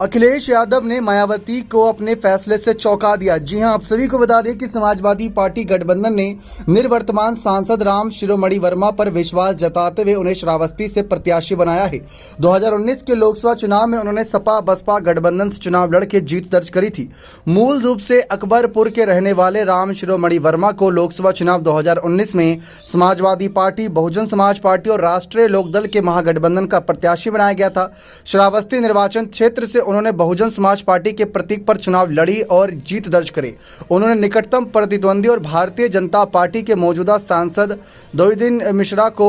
अखिलेश यादव ने मायावती को अपने फैसले से चौंका दिया। जी हां, आप सभी को बता दें कि समाजवादी पार्टी गठबंधन ने निवर्तमान सांसद राम शिरोमणि वर्मा पर विश्वास जताते हुए उन्हें श्रावस्ती से प्रत्याशी बनाया है। 2019 के लोकसभा चुनाव में उन्होंने सपा बसपा गठबंधन से चुनाव लड़के जीत दर्ज करी थी। मूल रूप से अकबरपुर के रहने वाले राम शिरोमणि वर्मा को लोकसभा चुनाव 2019 में समाजवादी पार्टी, बहुजन समाज पार्टी और राष्ट्रीय लोकदल के महागठबंधन का प्रत्याशी बनाया गया था। श्रावस्ती निर्वाचन क्षेत्र से उन्होंने बहुजन समाज पार्टी के प्रतीक पर चुनाव लड़ी और जीत दर्ज करे। उन्होंने निकटतम प्रतिद्वंदी और भारतीय जनता पार्टी के मौजूदा सांसद द्विदिन मिश्रा को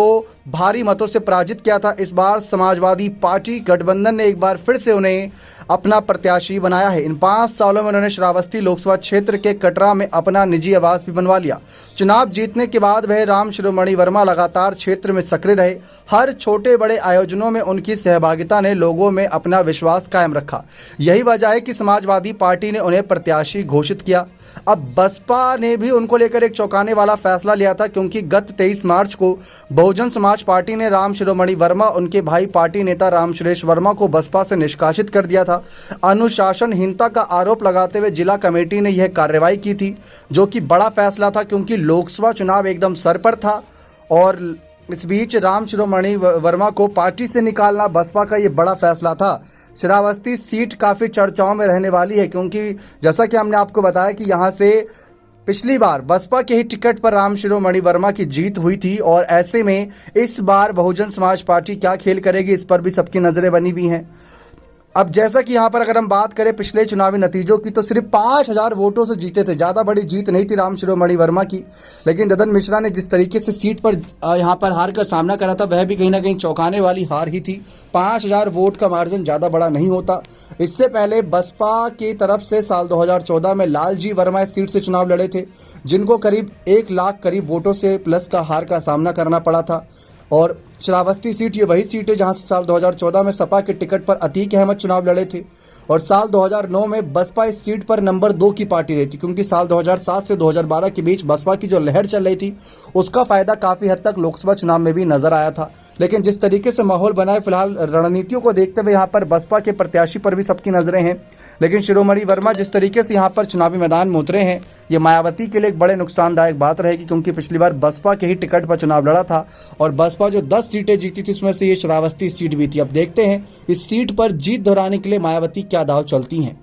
भारी मतों से पराजित किया था। इस बार समाजवादी पार्टी गठबंधन ने एक बार फिर से उन्हें अपना प्रत्याशी बनाया है। इन 5 सालों में उन्होंने श्रावस्ती लोकसभा क्षेत्र के कटरा में अपना निजी आवास भी बनवा लिया। चुनाव जीतने के बाद वह राम शिरोमणि वर्मा लगातार क्षेत्र में सक्रिय रहे। हर छोटे बड़े आयोजनों में उनकी सहभागिता ने लोगों में अपना विश्वास कायम रखा। यही वजह है कि समाजवादी पार्टी ने उन्हें प्रत्याशी घोषित किया। अब बसपा ने भी उनको लेकर एक चौंकाने वाला फैसला लिया था, क्योंकि गत 23 मार्च को बहुजन समाज पार्टी ने राम शिरोमणि वर्मा, उनके भाई पार्टी नेता राम सुरेश वर्मा को बसपा से निष्कासित कर दिया था। अनुशासनहीनता का आरोप लगाते हुए जिला कमेटी ने यह कार्रवाई की थी, जो कि बड़ा फैसला था, क्योंकि लोकसभा चुनाव एकदम सर पर था। और इस बीच राम शिरोमणि वर्मा को पार्टी से निकालना बसपा का ये बड़ा फैसला था। श्रावस्ती सीट काफ़ी चर्चाओं में रहने वाली है, क्योंकि जैसा कि हमने आपको बताया कि यहाँ से पिछली बार बसपा के ही टिकट पर राम शिरोमणि वर्मा की जीत हुई थी, और ऐसे में इस बार बहुजन समाज पार्टी क्या खेल करेगी, इस पर भी सबकी नज़रें बनी हुई हैं। अब जैसा कि यहाँ पर अगर हम बात करें पिछले चुनावी नतीजों की, तो सिर्फ 5000 वोटों से जीते थे। ज़्यादा बड़ी जीत नहीं थी राम शिरोमणि वर्मा की, लेकिन ददन मिश्रा ने जिस तरीके से सीट पर यहाँ पर हार का सामना करा था, वह भी कहीं ना कहीं चौंकाने वाली हार ही थी। 5000 वोट का मार्जिन ज़्यादा बड़ा नहीं होता। इससे पहले बसपा की तरफ से साल 2014 में लालजी वर्मा इस सीट से चुनाव लड़े थे, जिनको करीब 1 लाख करीब वोटों से प्लस का हार का सामना करना पड़ा था। और श्रावस्ती सीट ये वही सीट है जहां से साल 2014 में सपा के टिकट पर अतीक अहमद चुनाव लड़े थे, और साल 2009 में बसपा इस सीट पर नंबर 2 की पार्टी रही थी, क्योंकि साल 2007 से 2012 के बीच बसपा की जो लहर चल रही थी, उसका फायदा काफ़ी हद तक लोकसभा चुनाव में भी नजर आया था। लेकिन जिस तरीके से माहौल बना है, फिलहाल रणनीतियों को देखते हुए यहाँ पर बसपा के प्रत्याशी पर भी सबकी नजरें हैं। लेकिन शिरोमणि वर्मा जिस तरीके से यहाँ पर चुनावी मैदान में उतरे हैं, ये मायावती के लिए एक बड़े नुकसानदायक बात रहेगी, क्योंकि पिछली बार बसपा के ही टिकट पर चुनाव लड़ा था, और बसपा जो 10 सीटें जीती थी, उसमें से ये श्रावस्ती सीट भी थी। अब देखते हैं इस सीट पर जीत दोहराने के लिए मायावती क्या दांव चलती हैं।